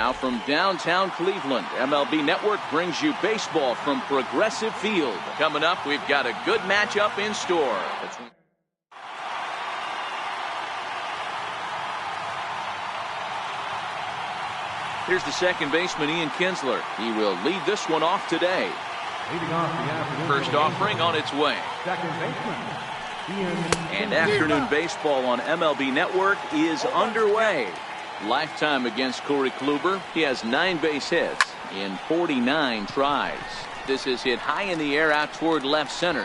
Now from downtown Cleveland, MLB Network brings you baseball from Progressive Field. Coming up, we've got a good matchup in store. Here's the second baseman, Ian Kinsler. He will lead this one off today. First offering on its way. And afternoon baseball on MLB Network is underway. Lifetime against Corey Kluber. He has 9 base hits in 49 tries. This is hit high in the air out toward left center.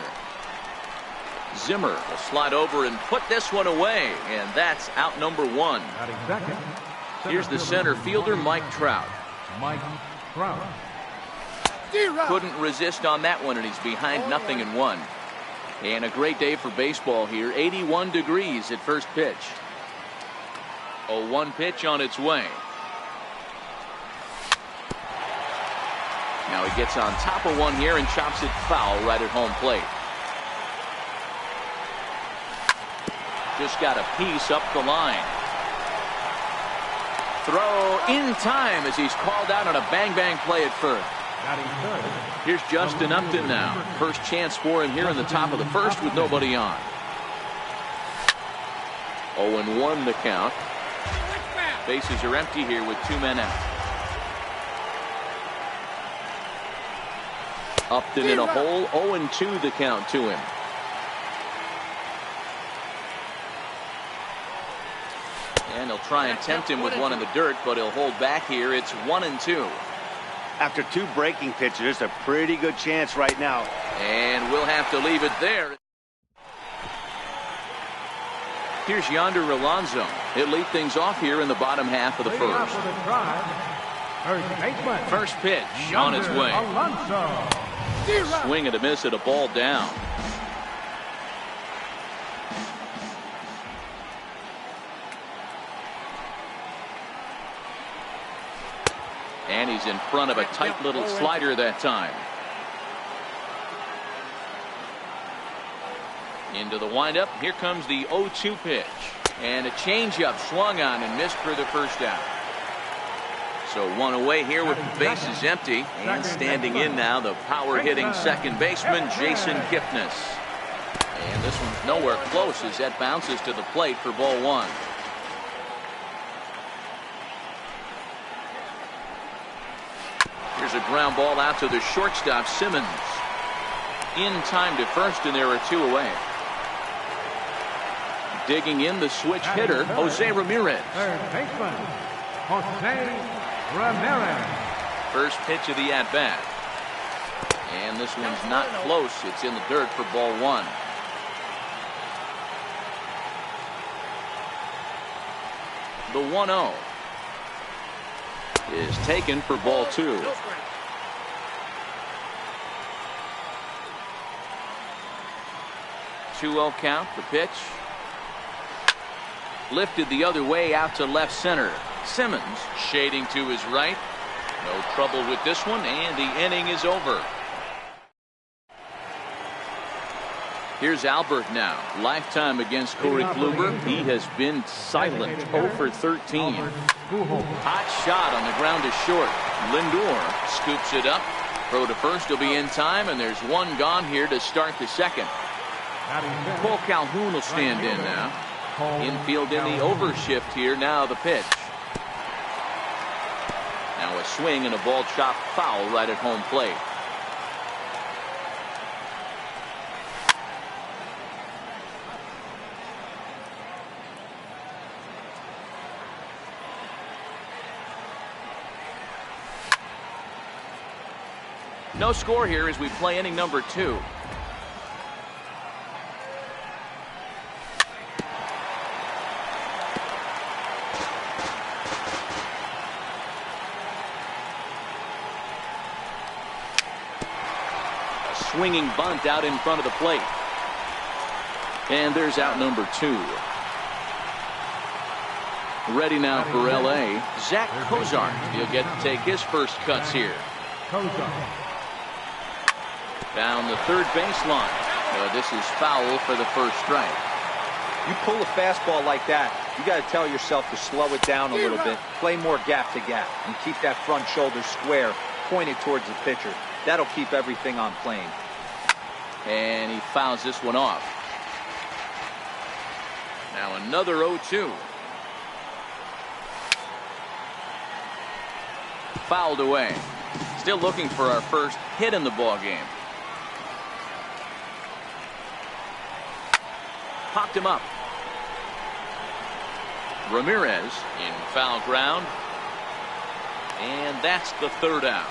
Zimmer will slide over and put this one away, and that's out number 1. Here's the center fielder, Mike Trout. Couldn't resist on that one, and he's behind 0-1. And a great day for baseball here. 81 degrees at first pitch. 0-1 pitch on its way. Now he gets on top of one here and chops it foul right at home plate. Just got a piece up the line. Throw in time as he's called out on a bang-bang play at first. Here's Justin Upton now. First chance for him here in the top of the first with nobody on. 0-1 the count. Bases are empty here with 2 men out. Upton in a hole. 0-2 the count to him. And he'll try and tempt him with one in the dirt, but he'll hold back here. It's 1-2. After 2 breaking pitches, there's a pretty good chance right now. And we'll have to leave it there. Here's Yonder Alonso. He'll lead things off here in the bottom half of the first. First pitch on its way. Swing and a miss at a ball down. And he's in front of a tight little slider that time. Into the windup. Here comes the 0-2 pitch. And a changeup swung on and missed for the first out. So 1 away here with the bases empty. And standing in now, the power-hitting second baseman, Jason Kipnis. And this one's nowhere close as that bounces to the plate for ball 1. Here's a ground ball out to the shortstop, Simmons. In time to first, and there are 2 away. Digging in the switch hitter, Jose Ramirez. First pitch of the at-bat. And this one's not close. It's in the dirt for ball 1. The 1-0 is taken for ball 2. Two-0 count. The pitch lifted the other way out to left center. Simmons shading to his right. No trouble with this one, and the inning is over. Here's Albert now. Lifetime against Corey Kluber. He has been silent. 0 for 13. Hot shot on the ground is short. Lindor scoops it up. Throw to first will be in time, and there's 1 gone here to start the second. Cole Calhoun will stand in now. Infield in the overshift here. Now the pitch. Now a swing and a ball chopped foul right at home plate. No score here as we play inning number 2. Swinging bunt out in front of the plate. And there's out number 2. Ready now for LA, Zach Cozart. He'll get to take his first cuts here. Down the third baseline. This is foul for the first strike. You pull a fastball like that, You got to tell yourself to slow it down a little bit, play more gap to gap, and keep that front shoulder square, pointed towards the pitcher. That'll keep everything on plane. And he fouls this one off. Now another 0-2. Fouled away. Still looking for our first hit in the ball game. Popped him up. Ramirez in foul ground. And that's the third out.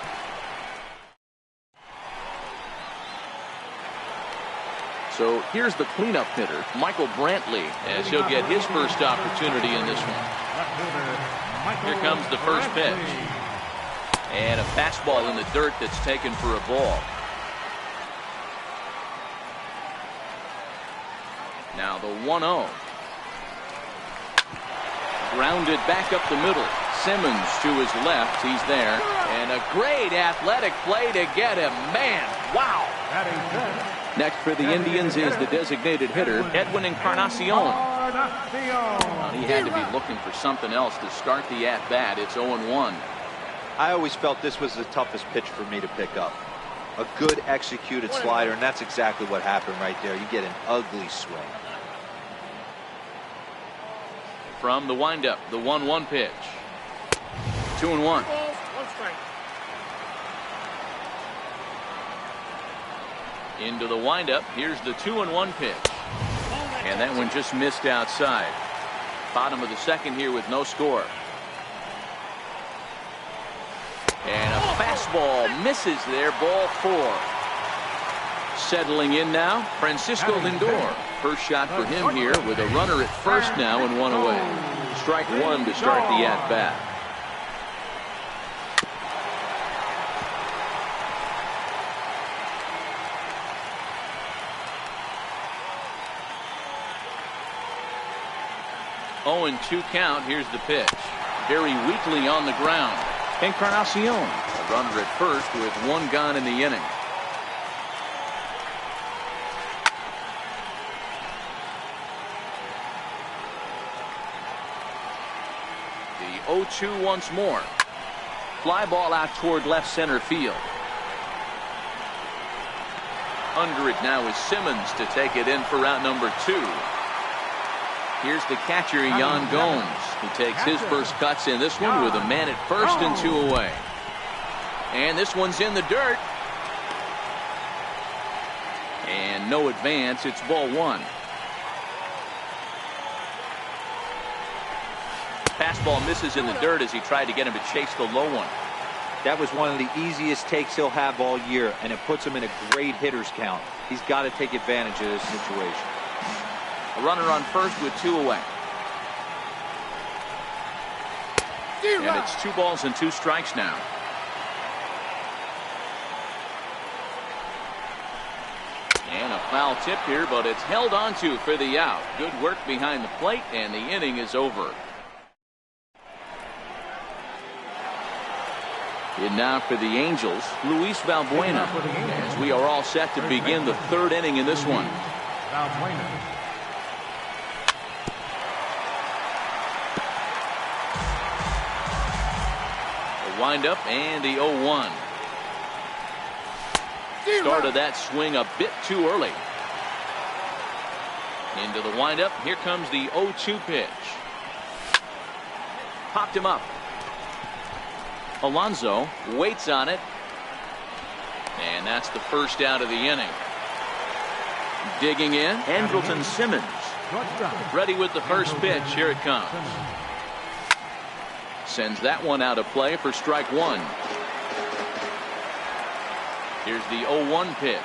So here's the cleanup hitter, Michael Brantley, as he'll get his first opportunity in this one. Here comes the first pitch. And a fastball in the dirt that's taken for a ball. Now the 1-0. Grounded back up the middle. Simmons to his left. He's there. And a great athletic play to get him. Man, wow. Next for the Indians is the designated hitter, Edwin Encarnacion. Well, he had to be looking for something else to start the at-bat. It's 0-1. I always felt this was the toughest pitch for me to pick up. A good executed slider, and that's exactly what happened right there. You get an ugly swing. From the windup, the 1-1 pitch. 2-1. Into the windup. Here's the 2-1 pitch. And that one just missed outside. Bottom of the second here with no score. And a fastball misses there. Ball 4. Settling in now, Francisco Lindor. First shot for him here with a runner at first now and one away. Strike one to start the at-bat. Oh, and 2 count. Here's the pitch. Very weakly on the ground. Encarnacion, a runner at first with 1 gone in the inning. The 0-2 once more. Fly ball out toward left center field. Under it now is Simmons to take it in for out number 2. Here's the catcher, Yan Gomes. He takes his first cuts in this one with a man at first and 2 away. And this one's in the dirt. And no advance. It's ball 1. Fastball misses in the dirt as he tried to get him to chase the low one. That was one of the easiest takes he'll have all year, and it puts him in a great hitter's count. He's got to take advantage of this situation. A runner on first with 2 away. And it's 2 balls and 2 strikes now. And a foul tip here, but it's held onto for the out. Good work behind the plate, and the inning is over. And now for the Angels, Luis Valbuena, as we are all set to begin the 3rd inning in this one. The windup and the 0-1. Started that swing a bit too early. Into the windup. Here comes the 0-2 pitch. Popped him up. Alonso waits on it. And that's the first out of the inning. Digging in, Andrelton Simmons. Ready with the first pitch. Here it comes. Sends that one out of play for strike 1. Here's the 0-1 pitch.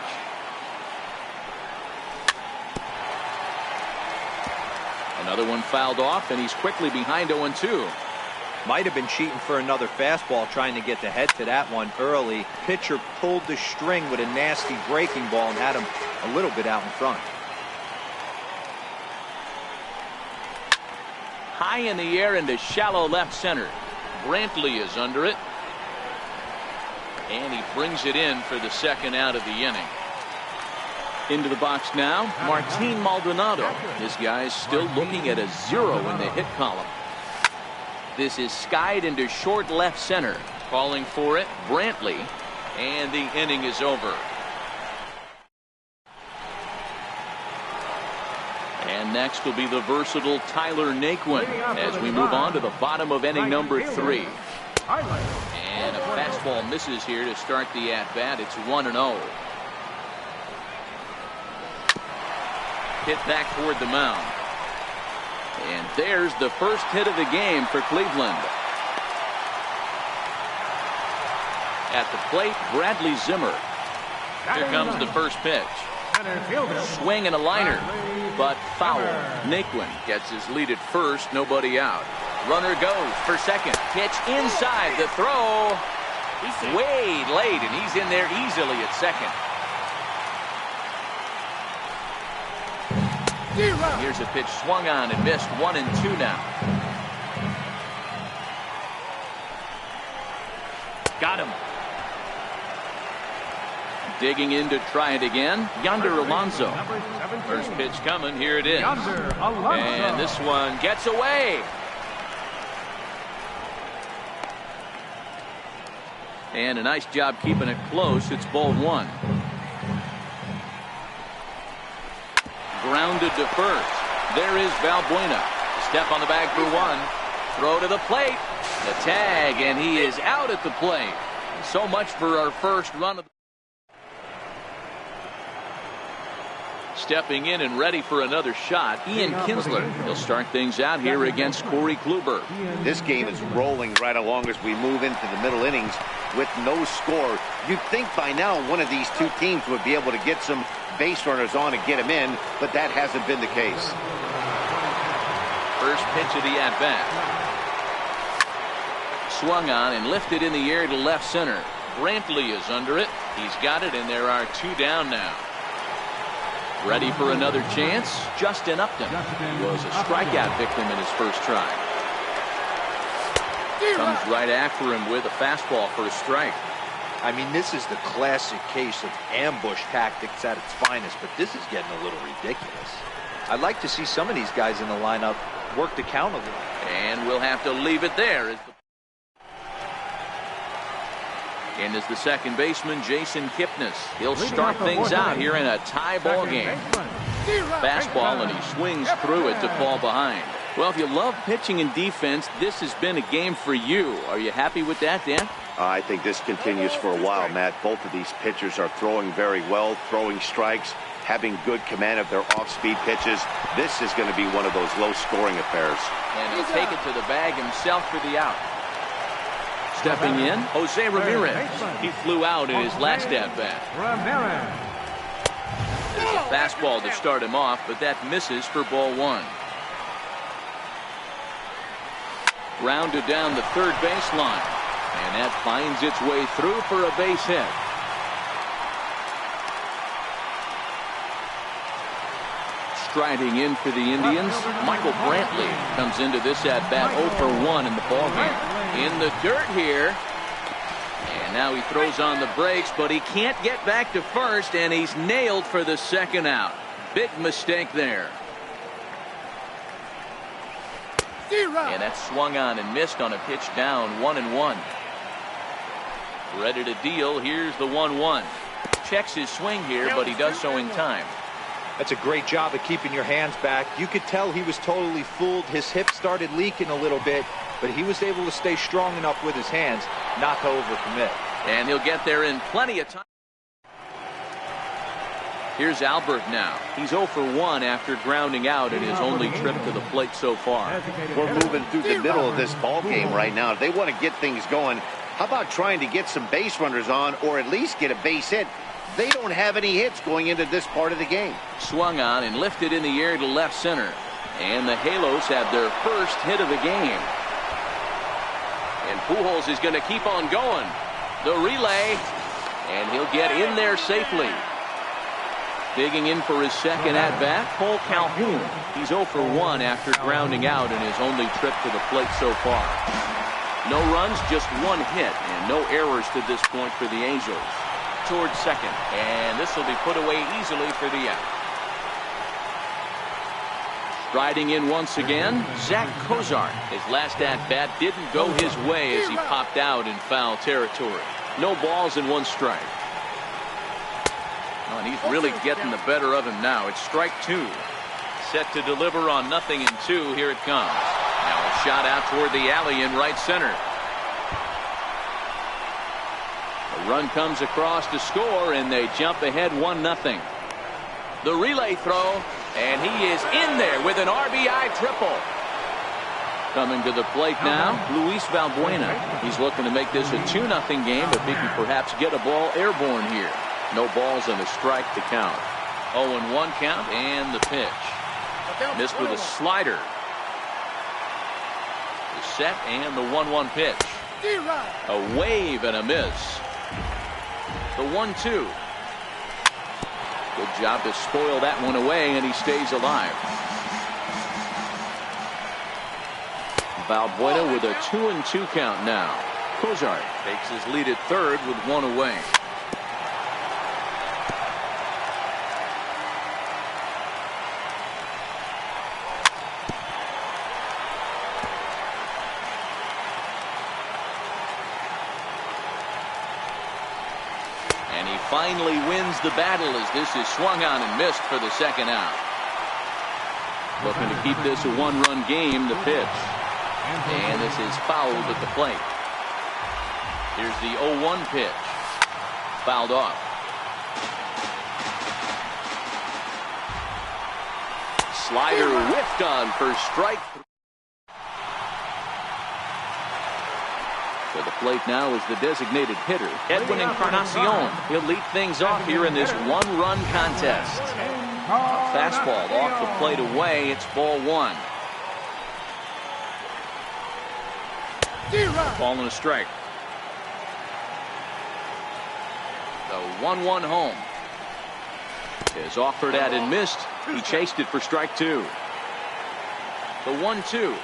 Another one fouled off, and he's quickly behind 0-2. Might have been cheating for another fastball, trying to get the head to that one early. Pitcher pulled the string with a nasty breaking ball and had him a little bit out in front. High in the air into shallow left center. Brantley is under it. And he brings it in for the second out of the inning. Into the box now, Martin Maldonado. This guy's still looking at a 0 in the hit column. This is skied into short left center. Calling for it, Brantley. And the inning is over. And next will be the versatile Tyler Naquin as we move on to the bottom of inning number 3. And a fastball misses here to start the at-bat. It's 1-0. Hit back toward the mound. And there's the first hit of the game for Cleveland. At the plate, Bradley Zimmer. Here comes the first pitch. Swing and a liner, but foul. Naquin gets his lead at first, nobody out. Runner goes for second. Pitch inside, the throw. Way late, and he's in there easily at second. Here's a pitch swung on and missed. 1-2 now. Got him. Digging in to try it again. Yonder Alonso. First pitch coming. Here it is. And this one gets away. And a nice job keeping it close. It's ball 1. Grounded to first. There is Valbuena. Step on the bag for 1. Throw to the plate. The tag, and he is out at the plate. So much for our first run of the stepping in and ready for another shot, Ian Kinsler. He'll start things out here against Corey Kluber. This game is rolling right along as we move into the middle innings with no score. You'd think by now one of these two teams would be able to get some base runners on and get them in, but that hasn't been the case. First pitch of the at-bat. Swung on and lifted in the air to left center. Brantley is under it. He's got it, and there are 2 down now. Ready for another chance, Justin Upton. He was a strikeout victim in his first try. Comes right after him with a fastball for a strike. I mean, this is the classic case of ambush tactics at its finest, but this is getting a little ridiculous. I'd like to see some of these guys in the lineup work the count a little. And we'll have to leave it there. And as the second baseman, Jason Kipnis. He'll start things out here in a tie ball game. Fastball, and he swings through it to fall behind. Well, if you love pitching and defense, this has been a game for you. Are you happy with that, Dan? I think this continues for a while, Matt. Both of these pitchers are throwing very well, throwing strikes, having good command of their off-speed pitches. This is going to be one of those low-scoring affairs. And he'll take it to the bag himself for the out. Stepping in, Jose Ramirez. He flew out in his last at-bat. There's a fastball to start him off, but that misses for ball 1. Grounded down the third baseline, and that finds its way through for a base hit. Striding in for the Indians, Michael Brantley comes into this at-bat 0 for 1 in the ballgame. In the dirt here, and now he throws on the brakes, but he can't get back to first, and he's nailed for the second out. Big mistake there. And that swung on and missed on a pitch down. 1-1. Ready to deal. Here's the 1-1. Checks his swing here, but he does so in time. That's a great job of keeping your hands back. You could tell he was totally fooled. His hip started leaking a little bit, but he was able to stay strong enough with his hands not to overcommit. And he'll get there in plenty of time. Here's Albert now. He's 0 for 1 after grounding out in his only trip to the plate so far. We're moving through the middle of this ball game right now. If they want to get things going, how about trying to get some base runners on, or at least get a base hit? They don't have any hits going into this part of the game. Swung on and lifted in the air to left center. And the Halos have their first hit of the game. And Pujols is going to keep on going. The relay, and he'll get in there safely. Digging in for his second at-bat, Cole Calhoun. He's 0 for 1 after grounding out in his only trip to the plate so far. No runs, just 1 hit, and no errors to this point for the Angels. towards second, and this will be put away easily for the out. Striding in once again, Zach Cozart. His last at-bat didn't go his way as he popped out in foul territory. No balls and 1 strike. Oh, and he's really getting the better of him now. It's strike 2. Set to deliver on 0-2. Here it comes. Now a shot out toward the alley in right center. The run comes across to score, and they jump ahead 1-0. The relay throw, and he is in there with an RBI triple. Coming to the plate now, Luis Valbuena. He's looking to make this a 2-0 game, but he can perhaps get a ball airborne here. No balls and a strike to count. 0-1 count, and the pitch. Missed with a slider. The set and the 1-1 pitch. A wave and a miss. The 1-2. Good job to spoil that one away, and he stays alive. Valbuena with a 2-2 count now. Cozart takes his lead at third with 1 away. And he finally wins the battle as this is swung on and missed for the second out. Looking to keep this a 1-run game. The pitch. And this is fouled at the plate. Here's the 0-1 pitch. Fouled off. Slider whiffed on for strike 3. To the plate now is the designated hitter, Edwin Encarnacion. He'll lead things off here in this 1-run contest. A fastball off the plate away. It's ball 1. Ball and a strike. The 1-1 home is offered at and missed. He chased it for strike 2. The 1-2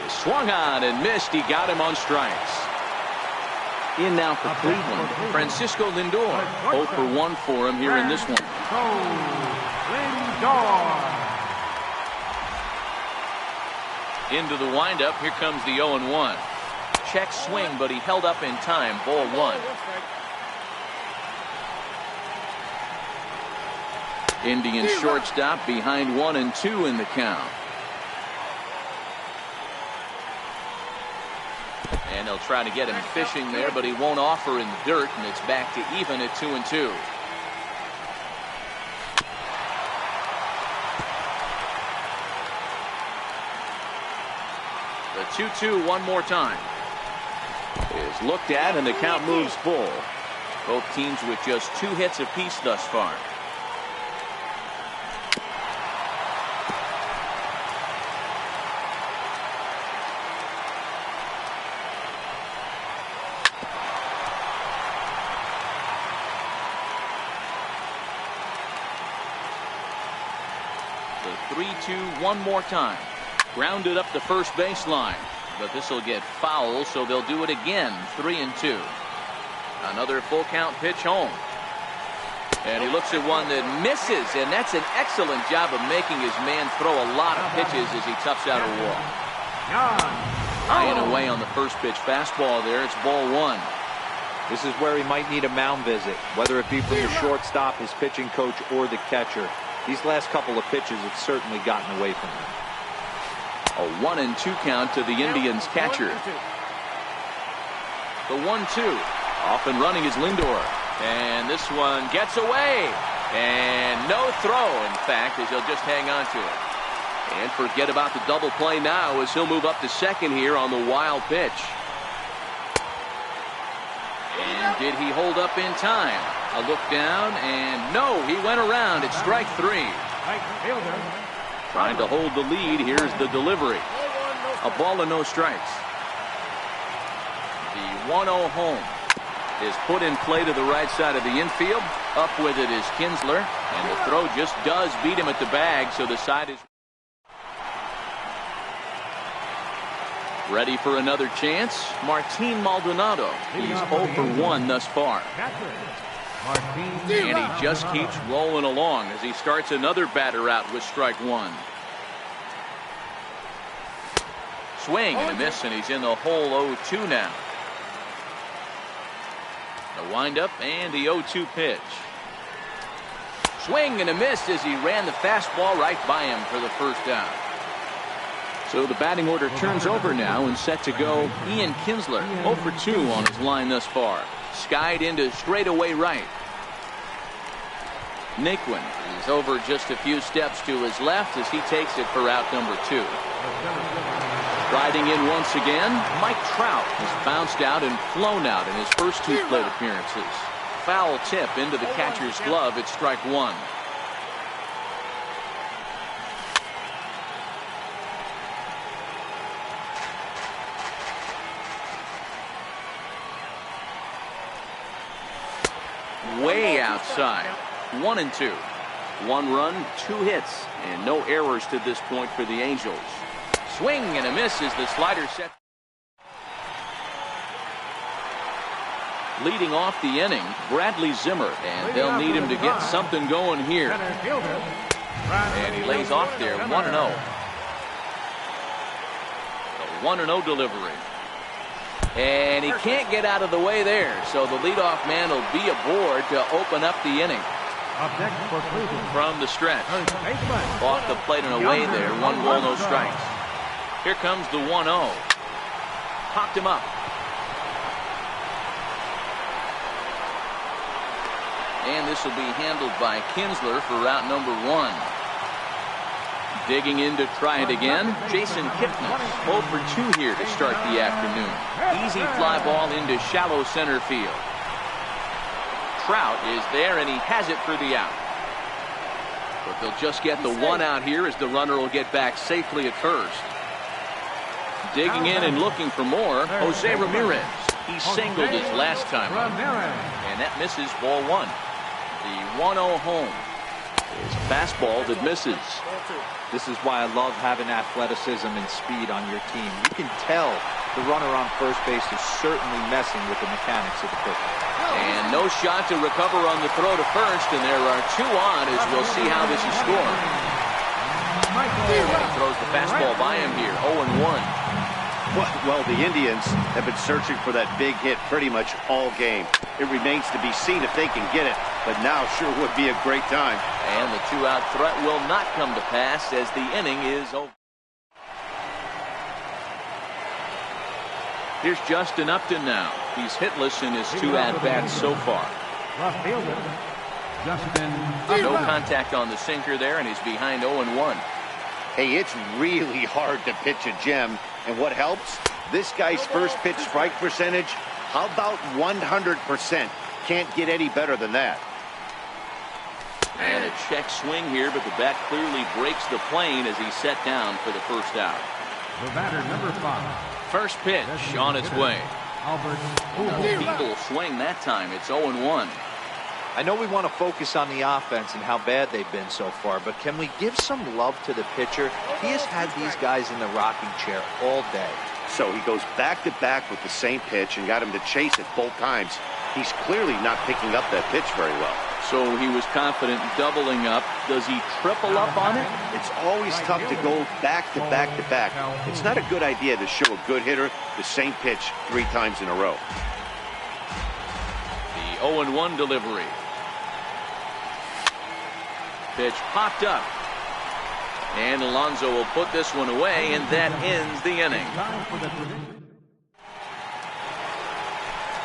is swung on and missed. He got him on strikes. In now for Cleveland, Francisco Lindor. 0 for 1 for him here in this one. Into the windup. Here comes the 0-1. Check swing, but he held up in time. Ball 1. Indian shortstop behind 1-2 in the count. And they'll try to get him fishing there, but he won't offer in the dirt, and it's back to even at 2-2. The 2-2 one more time is looked at, and the count moves full. Both teams with just 2 hits apiece thus far. The 3-2 one more time. Grounded up the first baseline, but this will get foul, so they'll do it again. 3-2. Another full count pitch home. And he looks at one that misses, and that's an excellent job of making his man throw a lot of pitches as he toughs out a wall. High and away on the first pitch fastball there. It's ball 1. This is where he might need a mound visit, whether it be from the shortstop, his pitching coach, or the catcher. These last couple of pitches have certainly gotten away from him. A 1-2 count to the Indians catcher. The 1-2. Off and running is Lindor. And this one gets away. And no throw, in fact, as he'll just hang on to it. And forget about the double play now as he'll move up to second here on the wild pitch. And did he hold up in time? A look down, and no, he went around. It's strike 3. Trying to hold the lead. Here's the delivery. A ball and no strikes. The 1-0 home is put in play to the right side of the infield. Up with it is Kinsler, and the throw just does beat him at the bag, so the side is... Ready for another chance? Martin Maldonado. He's 0 for 1 thus far. And he just keeps rolling along as he starts another batter out with strike one. Swing and a miss, and he's in the hole 0-2 now. The windup and the 0-2 pitch. Swing and a miss as he ran the fastball right by him for the first down. So the batting order turns over now and set to go. Ian Kinsler 0 for 2 on his line thus far. Skied into straightaway right. Naquin is over just a few steps to his left as he takes it for out number 2. Riding in once again, Mike Trout has bounced out and flown out in his first 2 plate appearances. Foul tip into the catcher's glove at strike 1. Way outside. 1-2. 1 run, 2 hits, and no errors to this point for the Angels. Swing and a miss as the slider set. Leading off the inning, Bradley Zimmer, and they'll need him to get something going here. And he lays off there, 1-0. The 1-0 delivery. And he can't get out of the way there, so the leadoff man will be aboard to open up the inning. From the stretch. Off the plate and away there, 1 ball, no strikes. Here comes the 1-0. Popped him up. And this will be handled by Kinsler for route number 1. Digging in to try it again, Jason Kipnis 0 for 2 here to start the afternoon. Easy fly ball into shallow center field. Trout is there and he has it for the out. But they'll just get the 1 out here as the runner will get back safely at first. Digging in and looking for more, Jose Ramirez. He singled his last time up. And that misses ball 1. The 1-0 home is a fastball that misses. This is why I love having athleticism and speed on your team. You can tell the runner on first base is certainly messing with the mechanics of the pitcher. And no shot to recover on the throw to first, and there are 2 on as we'll see how this is scored. He throws the fastball by him here, 0-1. Well, the Indians have been searching for that big hit pretty much all game. It remains to be seen if they can get it, but now sure would be a great time. And the 2-out threat will not come to pass as the inning is over. Here's Justin Upton now. He's hitless in his 2 at-bats so far. No contact on the sinker there, and he's behind 0-1. Hey, it's really hard to pitch a gem. And what helps? This guy's first pitch strike percentage, how about 100%? Can't get any better than that. And a check swing here, but the bat clearly breaks the plane as he's set down for the first out. The batter, number 5. First pitch on its way. Feeble swing that time. It's 0-1. I know we want to focus on the offense and how bad they've been so far, but can we give some love to the pitcher? He has had these guys in the rocking chair all day. So he goes back-to-back with the same pitch and got him to chase it both times. He's clearly not picking up that pitch very well. So he was confident doubling up. Does he triple up on it? It's always tough to go back-to-back-to-back. It's not a good idea to show a good hitter the same pitch 3 times in a row. The 0-1 delivery. Pitch popped up. And Alonso will put this one away, and that ends the inning.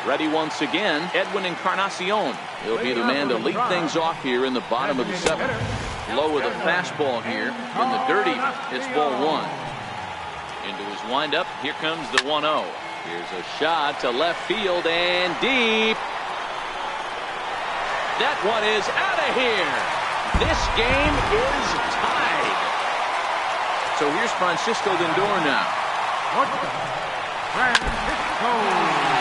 Ready once again, Edwin Encarnacion. He'll be the man to lead things off here in the bottom of the 7th. Low with a fastball here in the dirty. It's ball 1. Into his windup, here comes the 1-0. Here's a shot to left field and deep. That one is out of here. This game is tied. So here's Francisco Lindor now. Francisco Lindor.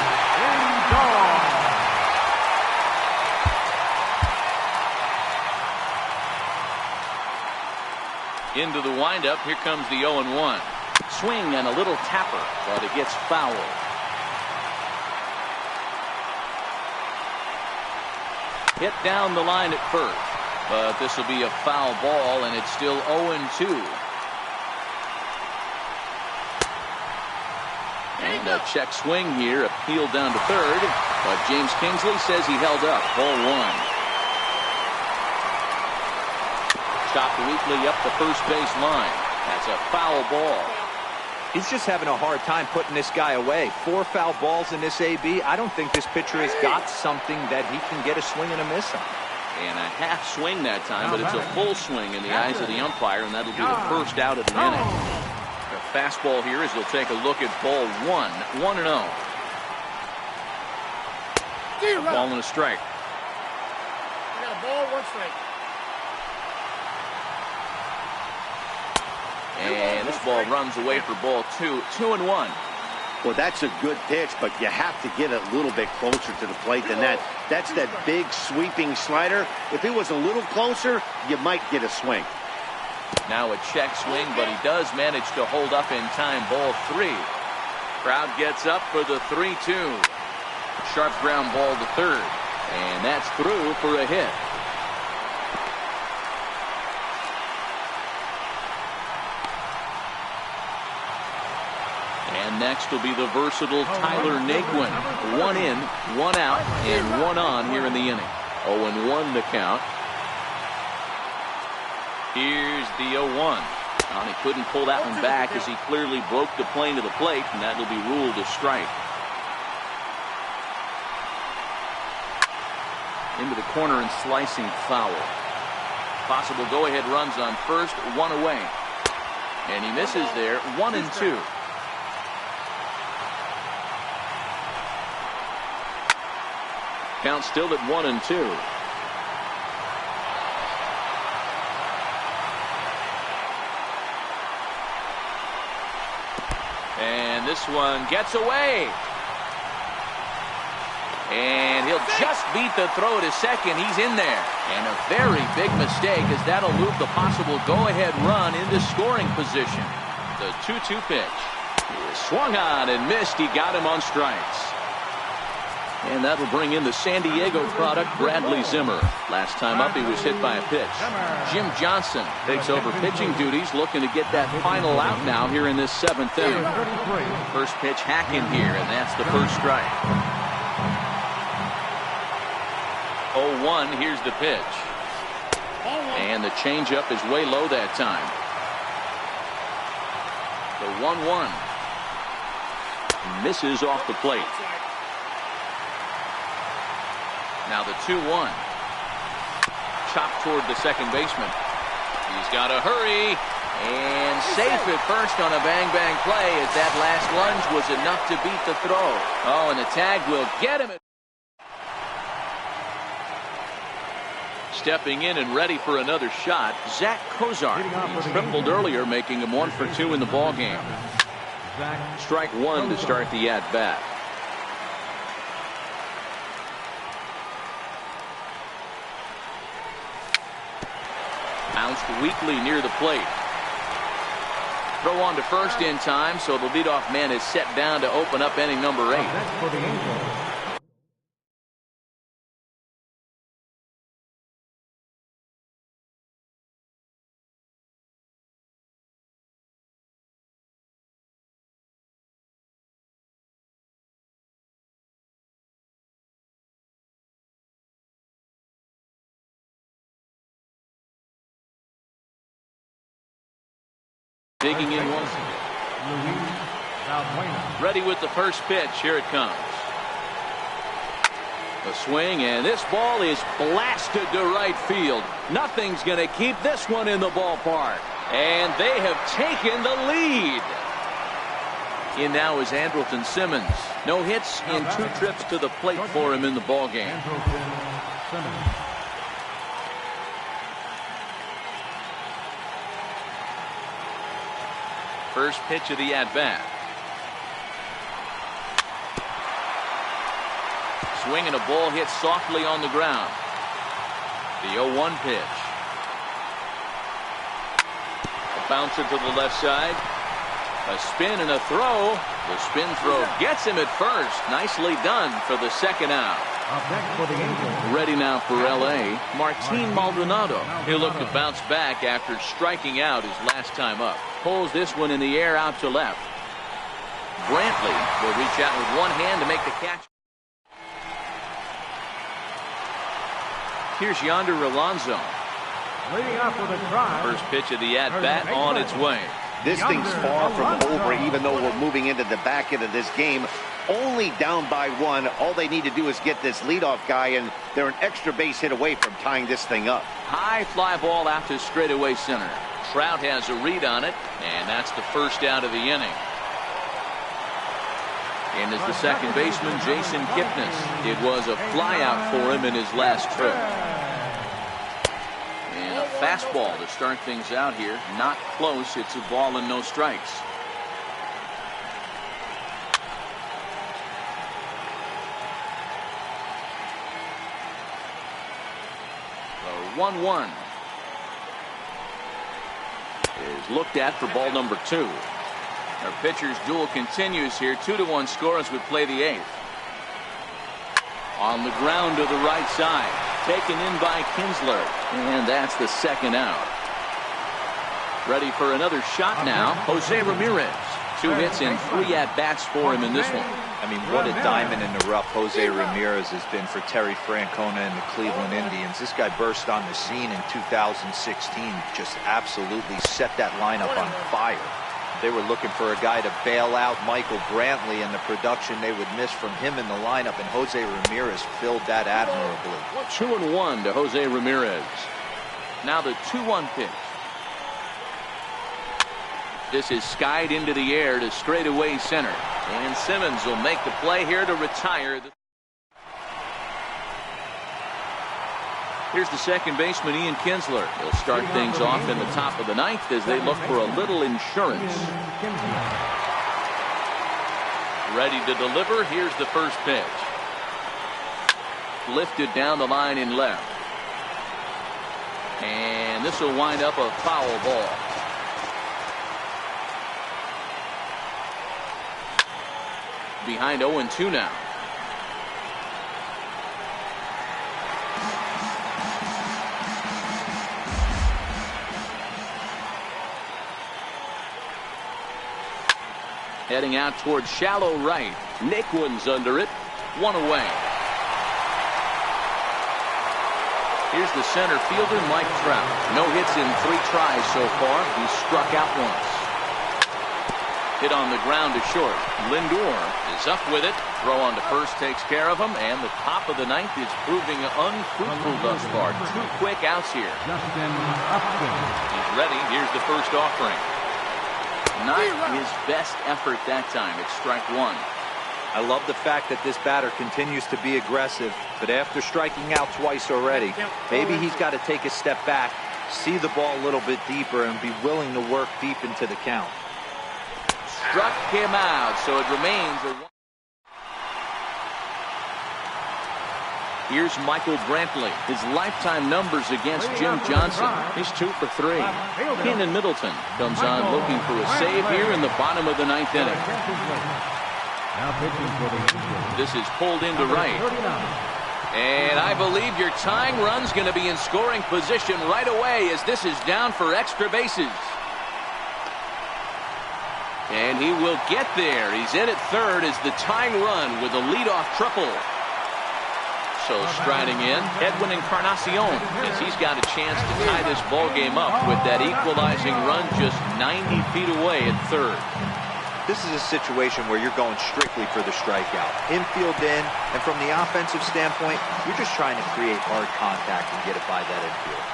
Into the windup. Here comes the 0-1. Swing and a little tapper, but it gets fouled. Hit down the line at first, but this will be a foul ball, and it's still 0-2. And a check swing here, appealed down to third, but James Kingsley says he held up. Ball one. Chopped weakly up the first base line. That's a foul ball. He's just having a hard time putting this guy away. 4 foul balls in this AB. I don't think this pitcher has got something that he can get a swing and a miss on. And a half swing that time, but it's a full swing in the eyes of the umpire, and that'll be the first out of the inning. The fastball here as he'll take a look at ball one. 1-0. A ball and a strike. You got a ball, 1 strike. And this ball runs away for ball 2. 2-1. Well, that's a good pitch, but you have to get a little bit closer to the plate than that. That's that big sweeping slider. If it was a little closer, you might get a swing. Now a check swing, but he does manage to hold up in time. Ball 3. Crowd gets up for the 3-2. Sharp ground ball to third. And that's through for a hit. And next will be the versatile Tyler Naquin. 1 in, 1 out, and 1 on here in the inning. 0-1 the count. Here's the 0-1. And he couldn't pull that one back as he clearly broke the plane to the plate, and that'll be ruled a strike. Into the corner and slicing foul. Possible go-ahead runs on first, 1 away. And he misses there, 1-2. Count still at 1-2. And this one gets away. And he'll just beat the throw to second. He's in there. And a very big mistake, as that'll move the possible go-ahead run into scoring position. The 2-2 pitch. He swung on and missed. He got him on strikes. And that'll bring in the San Diego product, Bradley Zimmer. Last time up, he was hit by a pitch. Jim Johnson takes over pitching duties, looking to get that final out now here in this 7th inning. First pitch hacking here, and that's the first strike. 0-1, here's the pitch. And the changeup is way low that time. The 1-1. Misses off the plate. Now the 2-1. Chopped toward the second baseman. He's got to hurry. And safe at first on a bang-bang play, as that last lunge was enough to beat the throw. Oh, and the tag will get him. Stepping in and ready for another shot, Zach Kozar. He tripled earlier, making him 1 for 2 in the ballgame. Strike 1 to start the at-bat. Bounced weakly near the plate. Throw on to first in time, so the leadoff man is set down to open up inning number 8. Digging in once again. Ready with the first pitch. Here it comes. The swing, and this ball is blasted to right field. Nothing's going to keep this one in the ballpark. And they have taken the lead. In now is Andrelton Simmons. No hits in 2 trips to the plate for him in the ballgame. First pitch of the at-bat. Swing and a ball hit softly on the ground. The 0-1 pitch. A bouncer to the left side. A spin and a throw. The spin throw gets him at first. Nicely done for the second out. Ready now for L.A., Martin Maldonado. He'll look to bounce back after striking out his last time up. Pulls this one in the air out to left. Brantley will reach out with one hand to make the catch. Here's Yonder Alonso. Leading off with a try. First pitch of the at-bat on its way. This thing's far from over, even though we're moving into the back end of this game. Only down by one. All they need to do is get this leadoff guy, and they're an extra base hit away from tying this thing up. High fly ball out to straightaway center. Trout has a read on it, and that's the first out of the inning. And as the second baseman, Jason Kipnis. It was a flyout for him in his last trip. And a fastball to start things out here. Not close. It's a ball and no strikes. The 1-1 is looked at for ball number 2. Our pitcher's duel continues here. 2-1 score as we play the 8th. On the ground to the right side. Taken in by Kinsler. And that's the second out. Ready for another shot now. Jose Ramirez. 2 hits and 3 at-bats for him in this one. I mean, what a diamond in the rough Jose Ramirez has been for Terry Francona and the Cleveland Indians. This guy burst on the scene in 2016. Just absolutely set that lineup on fire. They were looking for a guy to bail out Michael Brantley, and the production they would miss from him in the lineup, and Jose Ramirez filled that admirably. 2-1 to Jose Ramirez. Now the 2-1 pitch. This is skied into the air to straightaway center. And Simmons will make the play here to retire. Here's the second baseman, Ian Kinsler. He'll start things off in the top of the 9th as they look for a little insurance. Ready to deliver. Here's the first pitch. Lifted down the line in left. And this will wind up a foul ball. Behind 0-2 now. Heading out towards shallow right. Naquin's under it. 1 away. Here's the center fielder, Mike Trout. No hits in 3 tries so far. He struck out once. Hit on the ground to short. Lindor is up with it. Throw on to first takes care of him. And the top of the 9th is proving unfruitful thus far. 2 quick outs here. He's ready. Here's the first offering. Not his best effort that time. It's strike 1. I love the fact that this batter continues to be aggressive, but after striking out twice already, maybe he's got to take a step back, see the ball a little bit deeper, and be willing to work deep into the count. Struck him out, so it remains a 1. Here's Michael Brantley. His lifetime numbers against Jim Johnson. He's 2 for 3. Kenan Middleton comes on looking for a save here in the bottom of the 9th inning. This is pulled into right. And I believe your tying run's going to be in scoring position right away as this is down for extra bases. And he will get there. He's in at third as the tying run with a leadoff triple. So striding in, Edwin Encarnacion, as he's got a chance to tie this ball game up with that equalizing run just 90 feet away at third. This is a situation where you're going strictly for the strikeout. Infield in, and from the offensive standpoint, you're just trying to create hard contact and get it by that infield.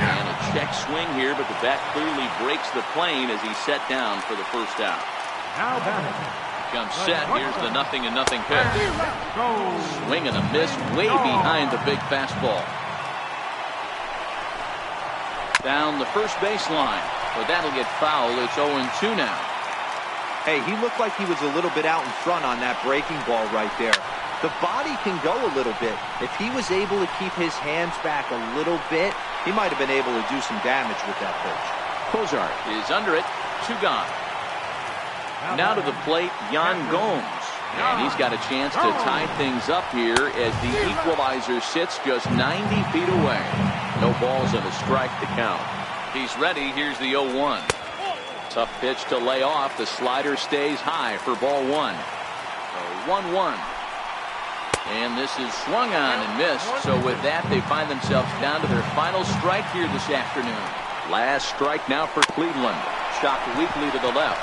And a check swing here, but the bat clearly breaks the plane as he's set down for the first out. Now batting. Comes set. Here's the 0-0 pitch. Swing and a miss way behind the big fastball. Down the first baseline. But that'll get foul. It's 0-2 now. Hey, he looked like he was a little bit out in front on that breaking ball right there. The body can go a little bit. If he was able to keep his hands back a little bit, he might have been able to do some damage with that pitch. Cozart is under it. 2 gone. Now to the plate, Yan Gomes. And he's got a chance to tie things up here as the equalizer sits just 90 feet away. No balls and a strike to count. He's ready. Here's the 0-1. Tough pitch to lay off. The slider stays high for ball 1. 1-1. And this is swung on and missed. So with that, they find themselves down to their final strike here this afternoon. Last strike now for Cleveland. Shot weakly to the left.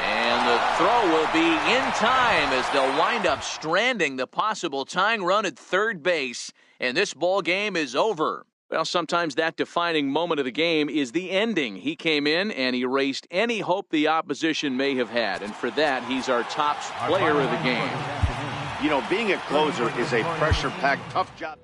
And the throw will be in time as they'll wind up stranding the possible tying run at third base. And this ball game is over. Well, sometimes that defining moment of the game is the ending. He came in and erased any hope the opposition may have had. And for that, he's our top player of the game. You know, being a closer is a pressure-packed, tough job.